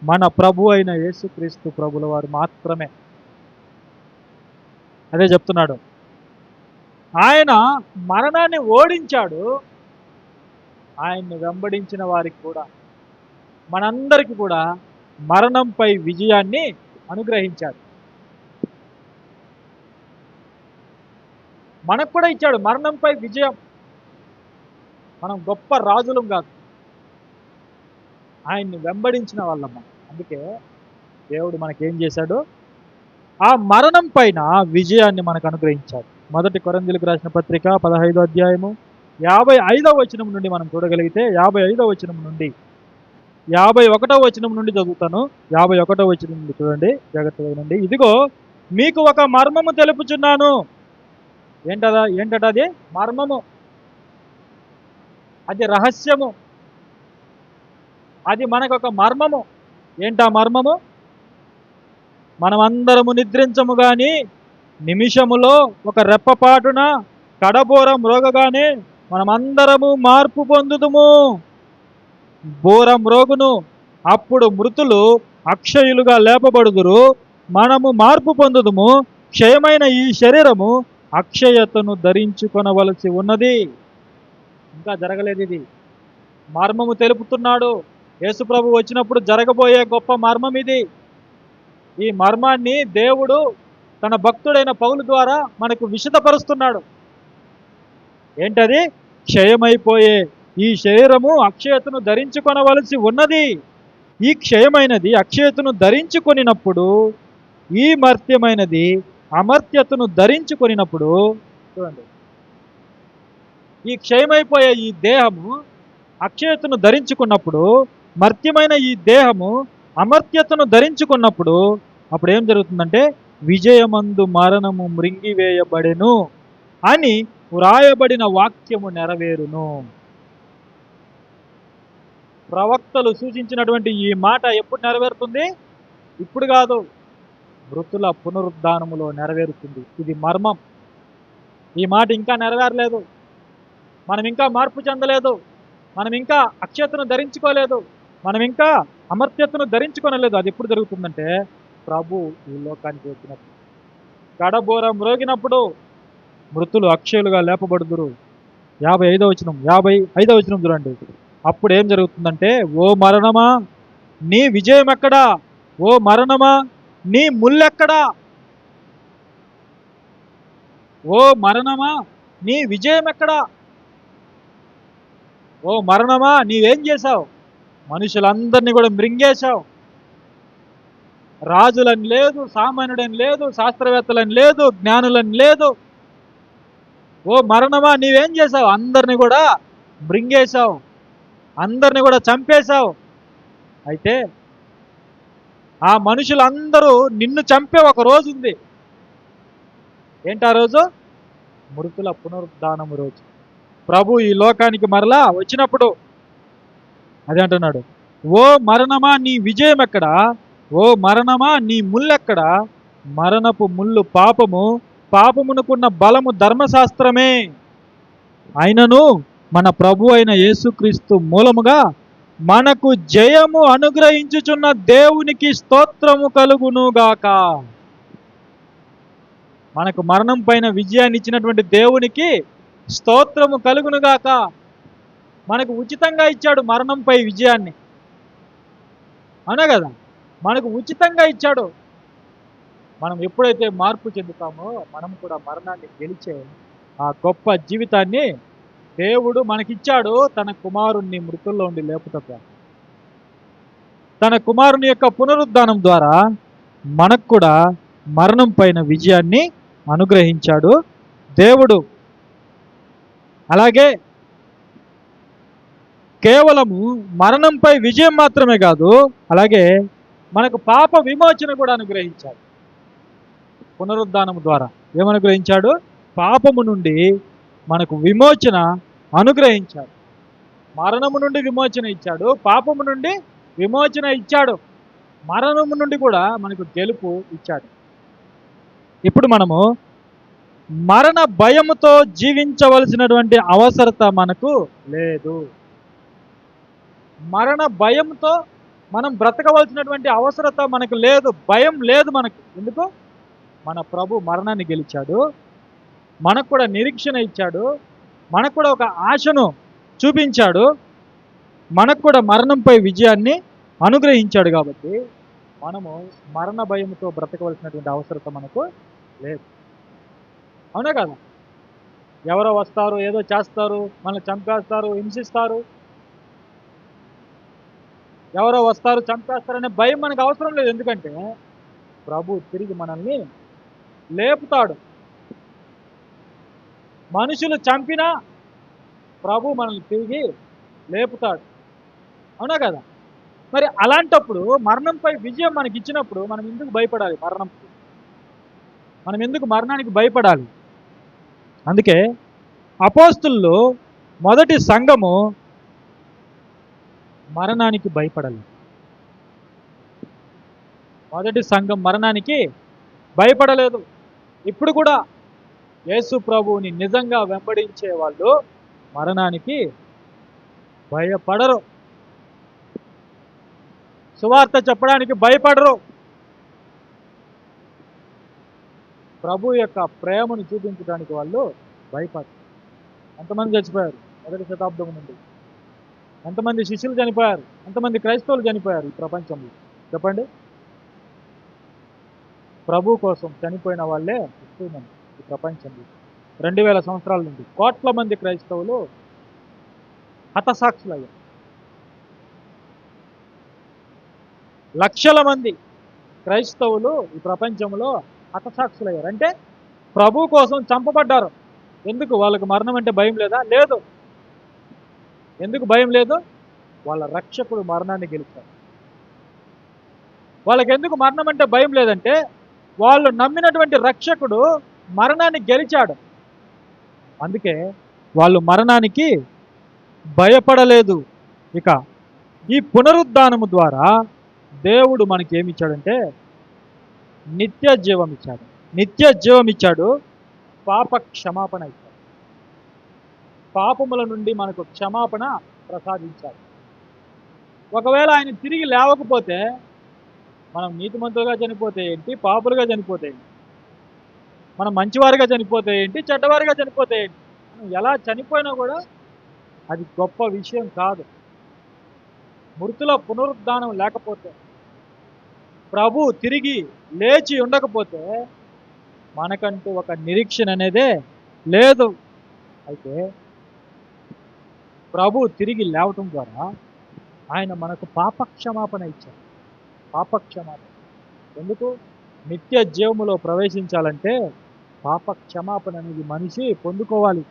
మన ప్రభు అయిన యేసుక్రీస్తు ప్రభుల వారు మాత్రమే. అదే చెప్తున్నాడు. ఆయన మరణాన్ని ఓడించాడు. ఆయన్ని వెంబడించిన వారికి కూడా, మనందరికీ కూడా మరణంపై విజయాన్ని అనుగ్రహించాడు. మనకు కూడా ఇచ్చాడు మరణంపై విజయం. మనం గొప్ప రాజులం కాదు, ఆయన్ని వెంబడించిన వాళ్ళమ్మ. అందుకే దేవుడు మనకేం చేశాడు? ఆ మరణం పైన విజయాన్ని మనకు అనుగ్రహించాడు. 1 కొరింథీయులకు రాసిన పత్రిక 15వ అధ్యాయము 55వ వచనం నుండి మనం చూడగలిగితే, 55వ వచనం నుండి 51వ వచనం నుండి చదువుతాను. 51వ వచనం నుండి చూడండి జాగ్రత్తగా వినండి. ఇదిగో మీకు ఒక మర్మము తెలుపుచున్నాను, ఏంటట అది? మర్మము, అది రహస్యము, అది మనకొక మర్మము. ఏంటా మర్మము? మనమందరము నిద్రించము గాని నిమిషములో ఒక రెప్పపాటున కడబోరం మ్రోగగానే మనమందరము మార్పు పొందుదుము. బోరం మ్రోగును, అప్పుడు మృతులు అక్షయులుగా లేపబడుదురు. మనము మార్పు పొందుదుము. క్షయమైన ఈ శరీరము అక్షయతను ధరించుకొనవలసి ఉన్నది. ఇంకా జరగలేదు ఇది. మర్మము తెలుపుతున్నాడు. యేసుప్రభు వచ్చినప్పుడు జరగబోయే గొప్ప మర్మం ఇది. ఈ మర్మాన్ని దేవుడు తన భక్తుడైన పౌలు ద్వారా మనకు విశదపరుస్తున్నాడు. ఏంటది? క్షయమైపోయే ఈ శరీరము అక్షయతను ధరించుకొనవలసి ఉన్నది. ఈ క్షయమైనది అక్షయతను ధరించుకొనినప్పుడు, ఈ మర్త్యమైనది అమర్త్యతను ధరించుకొనినప్పుడు, చూడండి, ఈ క్షయమైపోయే ఈ దేహము అక్షయతను ధరించుకున్నప్పుడు, మర్త్యమైన ఈ దేహము అమర్త్యతను ధరించుకున్నప్పుడు, అప్పుడు ఏం జరుగుతుందంటే విజయమందు మరణము మృంగివేయబడెను అని వ్రాయబడిన వాక్యము నెరవేరును. ప్రవక్తలు సూచించినటువంటి ఈ మాట ఎప్పుడు నెరవేరుతుంది? ఇప్పుడు కాదు, మృతుల పునరుద్ధానములో నెరవేరుతుంది. ఇది మర్మం. ఈ మాట ఇంకా నెరవేరలేదు. మనం ఇంకా మార్పు చెందలేదు. మనం ఇంకా అక్షయతను ధరించుకోలేదు. మనం ఇంకా అమర్త్యతను ధరించుకోనలేదు. అది ఎప్పుడు జరుగుతుందంటే ప్రభు ఈ లోకానికి వచ్చినప్పుడు, కడబోరం మ్రోగినప్పుడు మృతులు అక్షయులుగా లేపబడుదురు. 55వ వచనం చూడండి. అప్పుడు ఏం జరుగుతుందంటే, ఓ మరణమా నీ విజయం ఎక్కడా? ఓ మరణమా నీ ముల్లెక్కడా? ఓ మరణమా నీ విజయం ఎక్కడా? ఓ మరణమా నీవేం చేశావు? మనుషులందరినీ కూడా మృంగేశావు. రాజులని లేదు, సామాన్యుడని లేదు, శాస్త్రవేత్తలని లేదు, జ్ఞానులని లేదు. ఓ మరణమా నీవేం చేశావు? అందరినీ కూడా మృంగేశావు, అందరినీ కూడా చంపేశావు. అయితే ఆ మనుషులందరూ నిన్ను చంపే ఒక రోజు ఉంది. ఏంటా రోజు? మృతుల పునరుద్ధానము రోజు. ప్రభు ఈ లోకానికి మరలా వచ్చినప్పుడు అదే అంటున్నాడు, ఓ మరణమా నీ విజయం ఎక్కడా? ఓ మరణమా నీ ముల్లెక్కడా? మరణపు ముళ్ళు పాపము, పాపమునకున్న బలము ధర్మశాస్త్రమే. అయినను మన ప్రభు అయిన యేసుక్రీస్తు మూలముగా మనకు జయము అనుగ్రహించుచున్న దేవునికి స్తోత్రము కలుగునుగాక. మనకు మరణం పైన విజయాన్ని ఇచ్చినటువంటి దేవునికి స్తోత్రము కలుగునుగాక. మనకు ఉచితంగా ఇచ్చాడు మరణంపై విజయాన్ని, అవునా కదా? మనకు ఉచితంగా ఇచ్చాడు. మనం ఎప్పుడైతే మార్పు చెందుతామో మనం కూడా మరణాన్ని గెలిచే ఆ గొప్ప జీవితాన్ని దేవుడు మనకిచ్చాడు. తన కుమారుణ్ణి మృతుల్లో ఉండి లేపుట, తన కుమారుని యొక్క పునరుద్ధానం ద్వారా మనకు కూడా మరణం పైన విజయాన్ని అనుగ్రహించాడు దేవుడు. అలాగే కేవలము మరణంపై విజయం మాత్రమే కాదు, అలాగే మనకు పాప విమోచన కూడా అనుగ్రహించాడు. పునరుద్ధానం ద్వారా ఏమనుగ్రహించాడు? పాపము నుండి మనకు విమోచన అనుగ్రహించాడు. మరణము నుండి విమోచన ఇచ్చాడు, పాపము నుండి విమోచన ఇచ్చాడు, మరణము నుండి కూడా మనకు గెలుపు ఇచ్చాడు. ఇప్పుడు మనము మరణ భయముతో జీవించవలసినటువంటి అవసరత మనకు లేదు. మరణ భయంతో మనం బ్రతకవలసినటువంటి అవసరత మనకు లేదు. భయం లేదు మనకు. ఎందుకు? మన ప్రభు మరణాన్ని గెలిచాడు, మనకు కూడా నిరీక్షణ ఇచ్చాడు, మనకు కూడా ఒక ఆశను చూపించాడు, మనకు కూడా మరణంపై విజయాన్ని అనుగ్రహించాడు. కాబట్టి మనము మరణ భయంతో బ్రతకవలసినటువంటి అవసరత మనకు లేదు. అవునా కదా? ఎవరో వస్తారు, ఏదో చేస్తారు, మనల్ని చంపేస్తారు, హింసిస్తారు, ఎవరో వస్తారు చంపేస్తారనే భయం మనకు అవసరం లేదు. ఎందుకంటే ప్రభు తిరిగి మనల్ని లేపుతాడు. మనుషులు చంపినా ప్రభు మనల్ని తిరిగి లేపుతాడు. అవునా కదా? మరి అలాంటప్పుడు మరణంపై విజయం మనకి ఇచ్చినప్పుడు మనం ఎందుకు భయపడాలి? మనం ఎందుకు మరణానికి భయపడాలి? అందుకే అపోస్తులు మొదటి సంఘము మరణానికి భయపడలేదు. మొదటి సంఘం మరణానికి భయపడలేదు. ఇప్పుడు కూడా యేసు ప్రభువుని నిజంగా వెంబడించే వాళ్ళు మరణానికి భయపడరు. సువార్త చెప్పడానికి భయపడరు. ప్రభు యొక్క ప్రేమను చూపించడానికి వాళ్ళు భయపడరు. ఎంతమంది చచ్చిపోయారు మొదటి శతాబ్దం నుండి? ఎంతమంది శిష్యులు చనిపోయారు? ఎంతమంది క్రైస్తవులు చనిపోయారు ఈ ప్రపంచంలో? చెప్పండి. ప్రభు కోసం చనిపోయిన వాళ్ళే ఎక్కువ మంది ఈ ప్రపంచంలో. 2000 సంవత్సరాల నుండి కోట్ల మంది క్రైస్తవులు హతసాక్షులయ్యారు. లక్షల మంది క్రైస్తవులు ఈ ప్రపంచంలో హతసాక్షులయ్యారు. అంటే ప్రభు కోసం చంపబడ్డారు. ఎందుకు? వాళ్ళకు మరణం అంటే భయం లేదా? లేదు. ఎందుకు భయం లేదు? వాళ్ళ రక్షకుడు మరణాన్ని గెలిచాడు. వాళ్ళకి ఎందుకు మరణం అంటే భయం లేదంటే వాళ్ళు నమ్మినటువంటి రక్షకుడు మరణాన్ని గెలిచాడు. అందుకే వాళ్ళు మరణానికి భయపడలేదు. ఇక ఈ పునరుద్ధానము ద్వారా దేవుడు మనకి ఏమి ఇచ్చాడంటే నిత్య జీవం ఇచ్చాడు. నిత్య జీవం ఇచ్చాడు. పాప క్షమాపణ ఇచ్చాడు. పాపముల నుండి మనకు క్షమాపణ ప్రసాదించాడు. ఒకవేళ ఆయన తిరిగి లేవకపోతే మనం నీతిమంతులుగా చనిపోతే ఏంటి, పాపులుగా చనిపోతే ఏంటి, మనం మంచివారిగా చనిపోతే ఏంటి, చెడ్డవారిగా చనిపోతే ఏంటి, మనం ఎలా చనిపోయినా కూడా అది గొప్ప విషయం కాదు. మృతుల పునరుద్ధానం లేకపోతే, ప్రభు తిరిగి లేచి ఉండకపోతే మనకంటూ ఒక నిరీక్షణ అనేదే లేదు. అయితే ప్రభు తిరిగి లేవటం ద్వారా ఆయన మనకు పాపక్షమాపణ ఇచ్చారు. పాపక్షమాపణ ఎందుకు? నిత్య జీవములో ప్రవేశించాలంటే పాపక్షమాపణ అనేది మనిషి పొందుకోవాలి.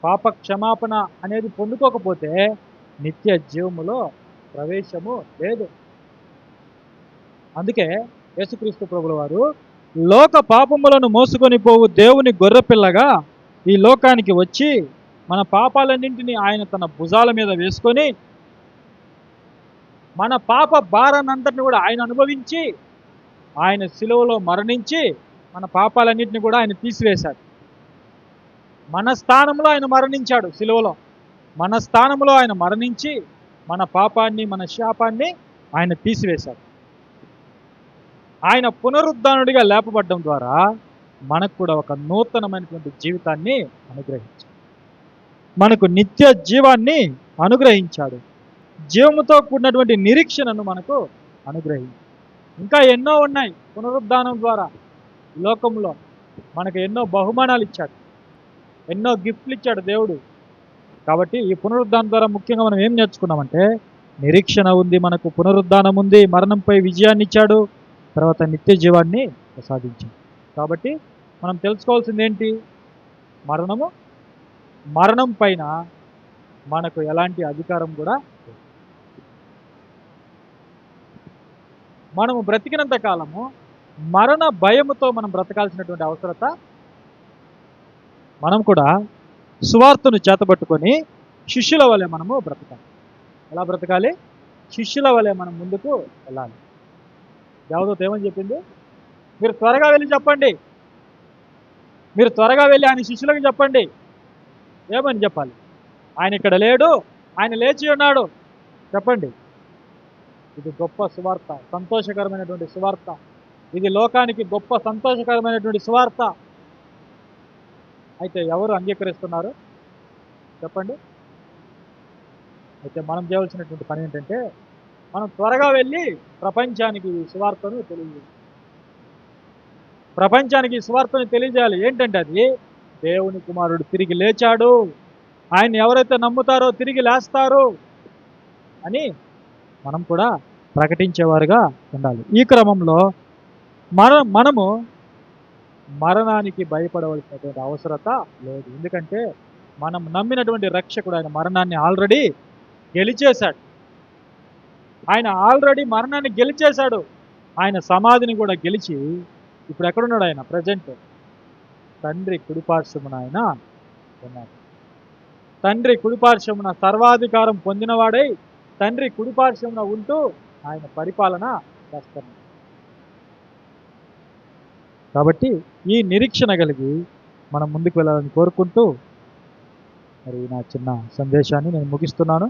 పాపక్షమాపణ అనేది పొందుకోకపోతే నిత్య జీవములో ప్రవేశము లేదు. అందుకే యేసుక్రీస్తు ప్రభుల వారు లోక పాపములను మోసుకొని పోవు దేవుని గొర్రెపిల్లగా ఈ లోకానికి వచ్చి మన పాపాలన్నింటినీ ఆయన తన భుజాల మీద వేసుకొని మన పాప భారాన్నంతటిని కూడా ఆయన అనుభవించి ఆయన శిలువలో మరణించి మన పాపాలన్నింటినీ కూడా ఆయన తీసివేశాడు. మన స్థానంలో ఆయన మరణించాడు శిలువలో. మన స్థానంలో ఆయన మరణించి మన పాపాన్ని, మన శాపాన్ని ఆయన తీసివేశాడు. ఆయన పునరుద్ధానుడిగా లేపబడ్డం ద్వారా మనకు కూడా ఒక నూతనమైనటువంటి జీవితాన్ని అనుగ్రహించాడు. మనకు నిత్య జీవాన్ని అనుగ్రహించాడు. జీవముతో కూడినటువంటి నిరీక్షణను మనకు అనుగ్రహించాడు. ఇంకా ఎన్నో ఉన్నాయి. పునరుద్ధానం ద్వారా లోకంలో మనకు ఎన్నో బహుమానాలు ఇచ్చాడు, ఎన్నో గిఫ్ట్లు ఇచ్చాడు దేవుడు. కాబట్టి ఈ పునరుద్ధానం ద్వారా ముఖ్యంగా మనం ఏం నేర్చుకున్నామంటే నిరీక్షణ ఉంది, మనకు పునరుద్ధానం ఉంది, మరణంపై విజయాన్ని ఇచ్చాడు, తర్వాత నిత్య జీవాన్ని ప్రసాదించాడు. కాబట్టి మనం తెలుసుకోవాల్సింది ఏంటి? మరణం పైన మనకు ఎలాంటి అధికారం కూడా లేదు. మనము బ్రతికినంత కాలము మరణ భయముతో మనం బ్రతకాల్సినటువంటి అవసరత, మనం కూడా సువార్తను చేతబట్టుకొని శిష్యుల వలె మనము బ్రతకాలి. ఎలా బ్రతకాలి? శిష్యుల వలె మనం ముందుకు వెళ్ళాలి. దేవదూత ఏమని చెప్పింది? మీరు త్వరగా వెళ్ళి చెప్పండి, మీరు త్వరగా వెళ్ళి ఆయన శిష్యులకు చెప్పండి. ఏమని చెప్పాలి? ఆయన ఇక్కడ లేడు, ఆయన లేచి ఉన్నాడు చెప్పండి. ఇది గొప్ప సువార్త, సంతోషకరమైనటువంటి సువార్త. ఇది లోకానికి గొప్ప సంతోషకరమైనటువంటి సువార్త. అయితే ఎవరు అంగీకరిస్తున్నారు చెప్పండి? అయితే మనం చేయవలసినటువంటి పని ఏంటంటే మనం త్వరగా వెళ్ళి ప్రపంచానికి ఈ సువార్తను తెలియజేయాలి. ప్రపంచానికి ఈ సువార్తను తెలియజేయాలి. ఏంటంటే అది దేవుని కుమారుడు తిరిగి లేచాడు, ఆయన ఎవరైతే నమ్ముతారో తిరిగి లేస్తారు అని మనం కూడా ప్రకటించేవారుగా ఉండాలి. ఈ క్రమంలో మనము మరణానికి భయపడవలసినటువంటి అవసరత లేదు. ఎందుకంటే మనం నమ్మినటువంటి రక్షకుడు ఆయన మరణాన్ని ఆల్రెడీ గెలిచేశాడు. ఆయన ఆల్రెడీ మరణాన్ని గెలిచేశాడు. ఆయన సమాధిని కూడా గెలిచి ఇప్పుడు ఎక్కడున్నాడు? ఆయన ప్రజెంట్ తండ్రి కుడిపార్శ్వమున ఆయన ఉన్నాడు. తండ్రి కుడిపార్శ్వమున సర్వాధికారం పొందినవాడై తండ్రి కుడిపార్శ్వమున ఉంటూ ఆయన పరిపాలన చేస్తున్నాడు. కాబట్టి ఈ నిరీక్షణ కలిగి మనం ముందుకు వెళ్ళాలని కోరుకుంటూ మరి నా చిన్న సందేశాన్ని నేను ముగిస్తున్నాను.